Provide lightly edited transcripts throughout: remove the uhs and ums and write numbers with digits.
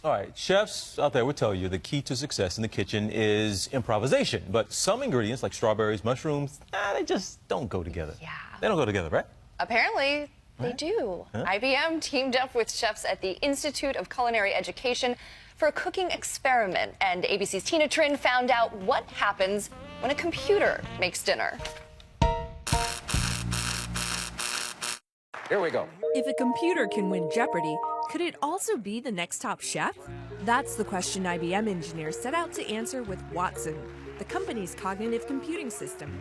All right, chefs out there will tell you the key to success in the kitchen is improvisation. But some ingredients, like strawberries, mushrooms, they just don't go together. Yeah. They don't go together, right? Apparently, they do. Huh? IBM teamed up with chefs at the Institute of Culinary Education for a cooking experiment. And ABC's Tina Trinh found out what happens when a computer makes dinner. Here we go. If a computer can win Jeopardy, could it also be the next top chef? That's the question IBM engineers set out to answer with Watson, the company's cognitive computing system.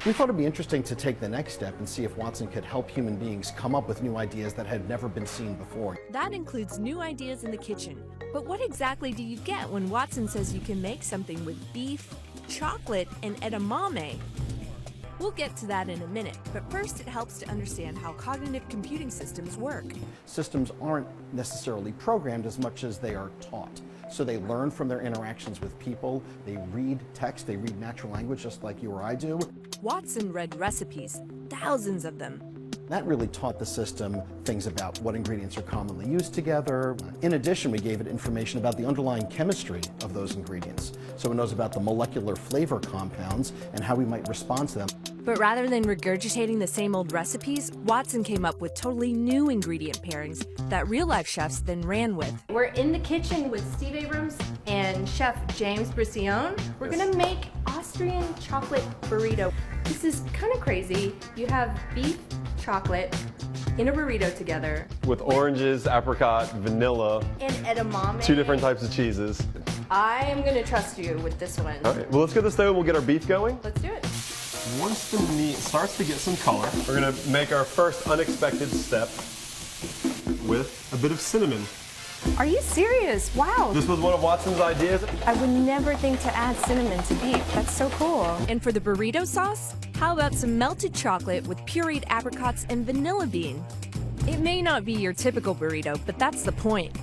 We thought it'd be interesting to take the next step and see if Watson could help human beings come up with new ideas that had never been seen before. That includes new ideas in the kitchen. But what exactly do you get when Watson says you can make something with beef, chocolate, and edamame? We'll get to that in a minute, but first it helps to understand how cognitive computing systems work. Systems aren't necessarily programmed as much as they are taught. So they learn from their interactions with people, they read text, they read natural language just like you or I do. Watson read recipes, thousands of them. That really taught the system things about what ingredients are commonly used together. In addition, we gave it information about the underlying chemistry of those ingredients. So it knows about the molecular flavor compounds and how we might respond to them. But rather than regurgitating the same old recipes, Watson came up with totally new ingredient pairings that real-life chefs then ran with. We're in the kitchen with Steve Abrams and Chef James Brisione. We're gonna make Austrian chocolate burrito. This is kind of crazy. You have beef, chocolate in a burrito together. With oranges, apricot, vanilla, And edamame. 2 different types of cheeses. I am gonna trust you with this one. All right, well, let's get this dough and we'll get our beef going. Let's do it. Once the meat starts to get some color, we're gonna make our first unexpected step with a bit of cinnamon. Are you serious? Wow. This was one of Watson's ideas. I would never think to add cinnamon to beef. That's so cool. And for the burrito sauce, how about some melted chocolate with pureed apricots and vanilla bean? It may not be your typical burrito, but that's the point.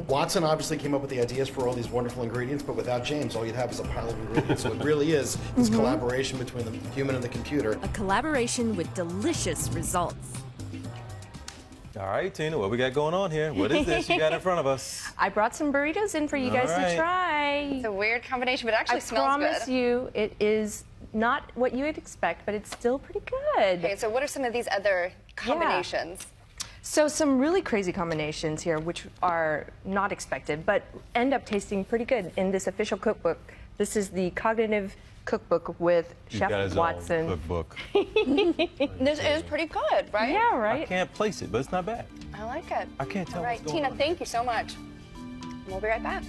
Watson obviously came up with the ideas for all these wonderful ingredients, but without James, all you'd have is a pile of ingredients. So it really is this collaboration between the human and the computer. A collaboration with delicious results. All right, Tina, what we got going on here? What is this you got in front of us? I brought some burritos in for you guys right. to try. It's a weird combination, but it actually I smells promise good. you it is not what you would expect, but it's still pretty good. Okay, so what are some of these other combinations? So some really crazy combinations here, which are not expected, but end up tasting pretty good in this official cookbook. This is the Cognitive Cookbook with He's Chef got his Watson. own cookbook. This is pretty good, right? Yeah, I right? can't place it, but it's not bad. I like it. I can't tell All right, what's going Tina, on. thank you so much. We'll be right back.